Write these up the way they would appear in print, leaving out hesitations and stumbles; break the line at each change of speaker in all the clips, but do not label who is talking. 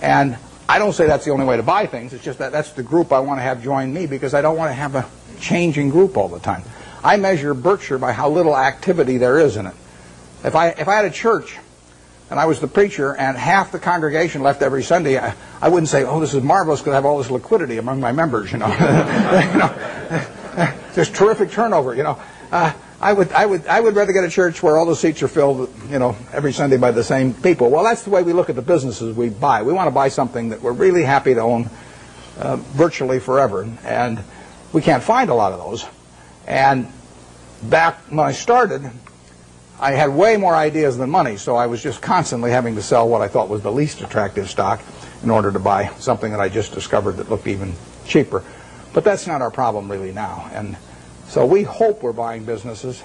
And I don't say that's the only way to buy things. It's just that that's the group I want to have join me because I don't want to have a changing group all the time. I measure Berkshire by how little activity there is in it. If I had a church and I was the preacher and half the congregation left every Sunday, I wouldn't say, oh, this is marvelous because I have all this liquidity among my members, you know. There's terrific turnover, you know. I would rather get a church where all the seats are filled, you know, every Sunday by the same people. Well, that's the way we look at the businesses we buy. We want to buy something that we're really happy to own virtually forever, and we can't find a lot of those. And back when I started, I had way more ideas than money, so I was just constantly having to sell what I thought was the least attractive stock in order to buy something that I just discovered that looked even cheaper. But that's not our problem really now. And so we hope we're buying businesses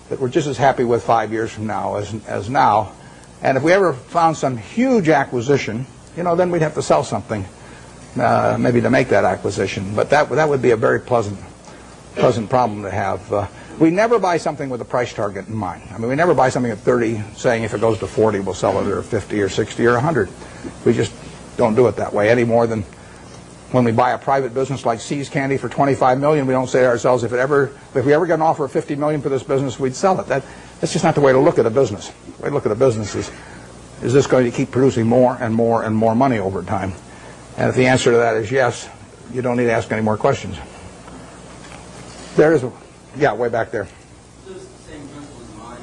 that we're just as happy with 5 years from now as now. And if we ever found some huge acquisition, you know, then we'd have to sell something maybe to make that acquisition. But that would be a very pleasant problem to have. We never buy something with a price target in mind. I mean, we never buy something at 30 saying if it goes to 40 we'll sell it, or 50 or 60 or 100. We just don't do it that way any more than when we buy a private business like See's Candy for $25 million, we don't say to ourselves, if we ever get an offer of $50 million for this business, we'd sell it. That's just not the way to look at a business. The way to look at a business is this going to keep producing more and more and more money over time? And if the answer to that is yes, you don't need to ask any more questions. There is, yeah, way back there.
Those same principles in mind,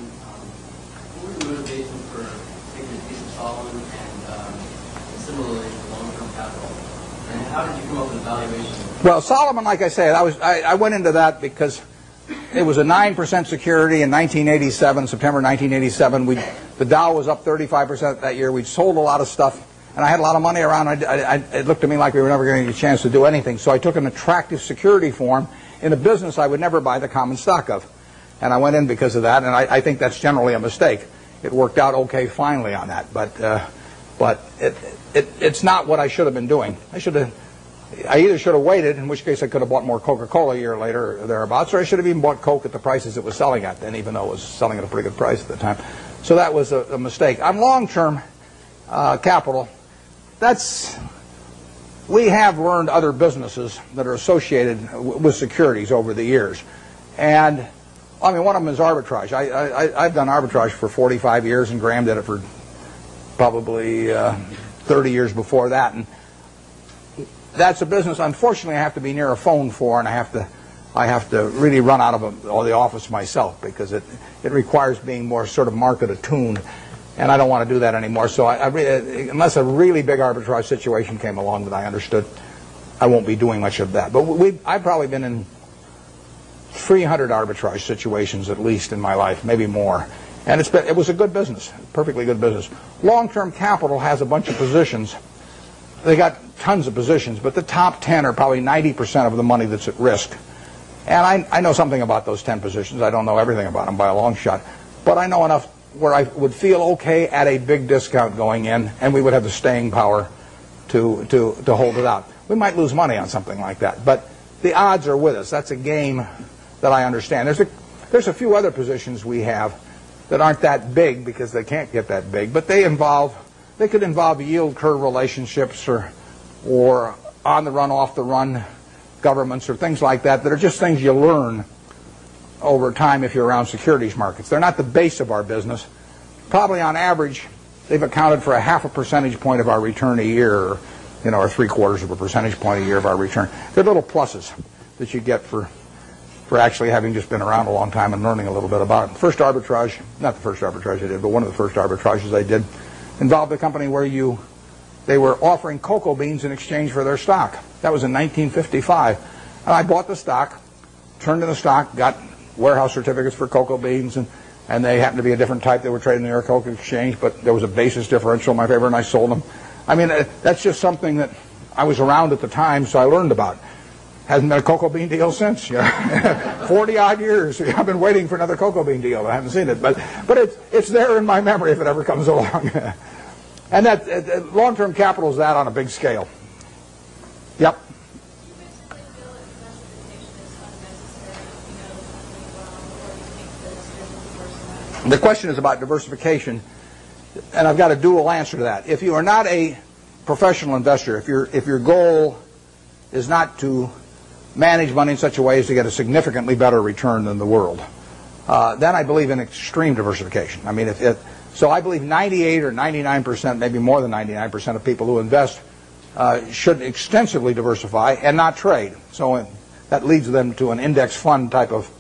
what was the motivation for taking a piece of Solomon and similarly long-term capital? And how did you come up with a valuation?
Well, Solomon, like I said, I went into that because it was a 9% security in 1987, September 1987. The Dow was up 35% that year. We'd sold a lot of stuff, and I had a lot of money around. It looked to me like we were never going to get a chance to do anything. So I took an attractive security form in a business I would never buy the common stock of. And I went in because of that, and I think that's generally a mistake. It worked out okay finally on that, but it's not what I should have been doing. I either should have waited, in which case I could have bought more Coca-Cola a year later or thereabouts, or I should have even bought Coke at the prices it was selling at then, even though it was selling at a pretty good price at the time. So that was a mistake. On long-term capital, we have learned other businesses that are associated with securities over the years. And, I mean, one of them is arbitrage. I've done arbitrage for 45 years, and Graham did it for probably 30 years before that. And that's a business, unfortunately, I have to be near a phone for, and I have to really run out of the office myself because it requires being more sort of market attuned. And I don't want to do that anymore. So unless a really big arbitrage situation came along that I understood, I won't be doing much of that. But I've probably been in 300 arbitrage situations at least in my life, maybe more. And it was a good business, perfectly good business. Long-term capital has a bunch of positions. They got tons of positions, but the top 10 are probably 90% of the money that's at risk. And I know something about those 10 positions. I don't know everything about them by a long shot, but I know enough where I would feel okay at a big discount going in, and we would have the staying power to hold it out. We might lose money on something like that, but the odds are with us. That's a game that I understand. There's a few other positions we have that aren't that big because they can't get that big, but they could involve yield curve relationships or on the run, off the run governments or things like that are just things you learn over time if you're around securities markets. They're not the base of our business. Probably on average, they've accounted for a half a percentage point of our return a year, or 3/4 of a percentage point a year of our return. They're little pluses that you get for actually having just been around a long time and learning a little bit about it. The first arbitrage, not the first arbitrage I did, but one of the first arbitrages I did, involved a company where they were offering cocoa beans in exchange for their stock. That was in 1955. And I bought the stock, turned in the stock, got warehouse certificates for cocoa beans, and they happened to be a different type. They were traded in the New York Cocoa Exchange, but there was a basis differential in my favor, and I sold them. I mean, that's just something that I was around at the time, so I learned about. Hasn't been a cocoa bean deal since. 40-odd years. I've been waiting for another cocoa bean deal. I haven't seen it, but it's there in my memory if it ever comes along. And that long-term capital is that on a big scale. Yep. The question is about diversification, and I've got a dual answer to that. If you are not a professional investor, if your goal is not to manage money in such a way as to get a significantly better return than the world, then I believe in extreme diversification. I mean, so I believe 98 or 99%, maybe more than 99% of people who invest should extensively diversify and not trade. So that leads them to an index fund type of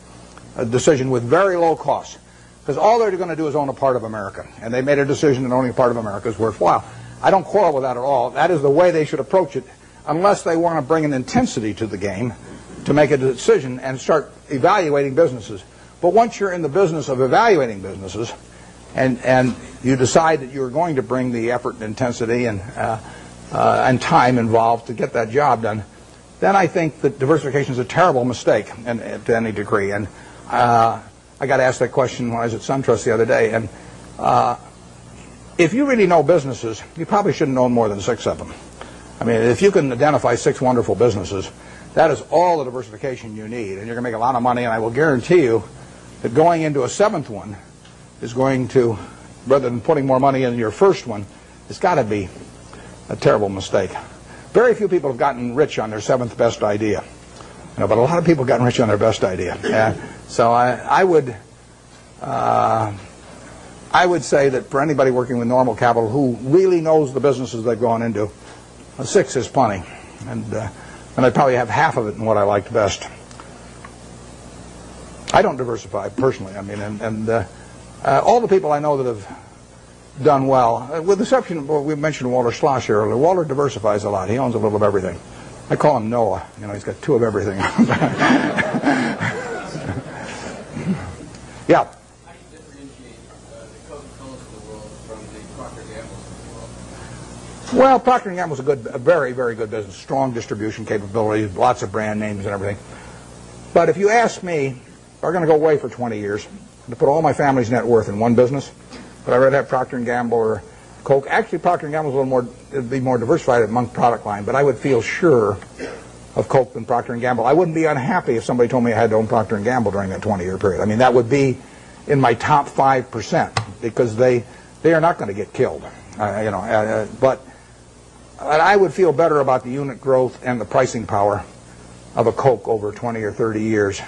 decision with very low costs. Because all they're going to do is own a part of America. And they made a decision that owning a part of America is worthwhile. I don't quarrel with that at all. That is the way they should approach it, unless they want to bring an intensity to the game to make a decision and start evaluating businesses. But once you're in the business of evaluating businesses, and you decide that you're going to bring the effort and intensity and time involved to get that job done, then I think that diversification is a terrible mistake to any degree. And I got asked that question when I was at SunTrust the other day. And if you really know businesses, you probably shouldn't own more than 6 of them. I mean, if you can identify 6 wonderful businesses, that is all the diversification you need, and you're going to make a lot of money. And I will guarantee you that going into a 7th one is going to, rather than putting more money in your first one, it's got to be a terrible mistake. Very few people have gotten rich on their 7th best idea, but a lot of people have gotten rich on their best idea. So I would say that for anybody working with normal capital who really knows the businesses they've gone into, a 6 is plenty, and I'd probably have half of it in what I liked best. I don't diversify personally. I mean, and all the people I know that have done well, with the exception of, well, we mentioned Walter Schloss earlier. Walter diversifies a lot. He owns a little of everything. I call him Noah. He's got 2 of everything. Yeah.
How do you differentiate the Coca-Colas of the world from the Procter & Gamble's of the world?
Well, Procter & Gamble is a very, very good business. Strong distribution capabilities, lots of brand names and everything. But if you ask me, if I'm going to go away for 20 years, to put all my family's net worth in one business, but I'd rather have Procter & Gamble or Coke. Actually, Procter & Gamble's a little more, it'd be more diversified among product line, but I would feel sure of Coke than Procter & Gamble. I wouldn't be unhappy if somebody told me I had to own Procter & Gamble during that 20-year period. I mean, that would be in my top 5% because they are not going to get killed. But I would feel better about the unit growth and the pricing power of a Coke over 20 or 30 years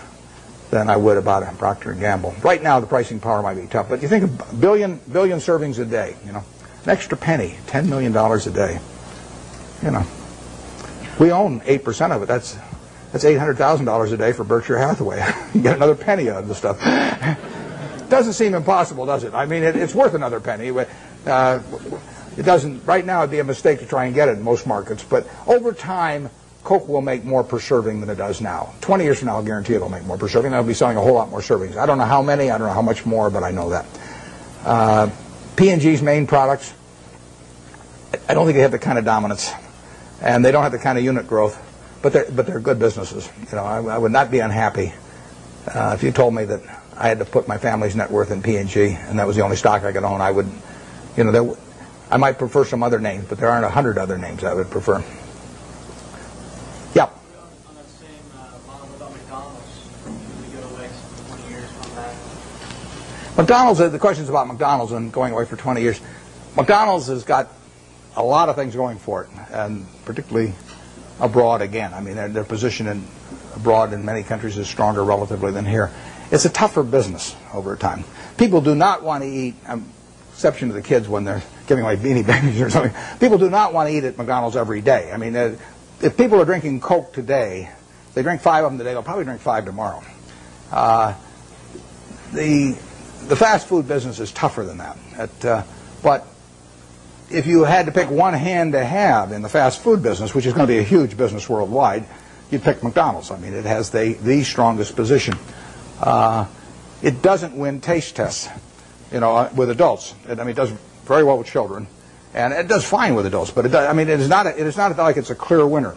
than I would about a Procter & Gamble. Right now, the pricing power might be tough, but you think of a billion servings a day, an extra penny, $10 million a day. We own 8% of it. That's $800,000 a day for Berkshire Hathaway. You get another penny out of the stuff. Doesn't seem impossible, does it? I mean, it's worth another penny. It doesn't. Right now, it'd be a mistake to try and get it in most markets. But over time, Coke will make more per serving than it does now. 20 years from now, I'll guarantee it'll make more per serving. They'll be selling a whole lot more servings. I don't know how many. I don't know how much more, but I know that. P&G's main products, I don't think they have the kind of dominance, and they don't have the kind of unit growth, but they're good businesses. I would not be unhappy if you told me that I had to put my family's net worth in P&G, and that was the only stock I could own. I would, I might prefer some other names, but there aren't 100 other names I would prefer. Yeah.
On that same model about McDonald's, we go away for 20 years, come back.
McDonald's, the question's about McDonald's and going away for 20 years. McDonald's has got a lot of things going for it, and particularly abroad again. I mean, their position abroad in many countries is stronger relatively than here. It's a tougher business over time. People do not want to eat, exception to the kids when they're giving away Beanie Babies or something, people do not want to eat at McDonald's every day. I mean, if people are drinking Coke today, they drink 5 of them today, they'll probably drink 5 tomorrow. The fast food business is tougher than that. But if you had to pick one hand to have in the fast food business, which is going to be a huge business worldwide, you'd pick McDonald's. I mean, it has the strongest position. It doesn't win taste tests, with adults. It does very well with children, and it does fine with adults. But it is not like it's a clear winner.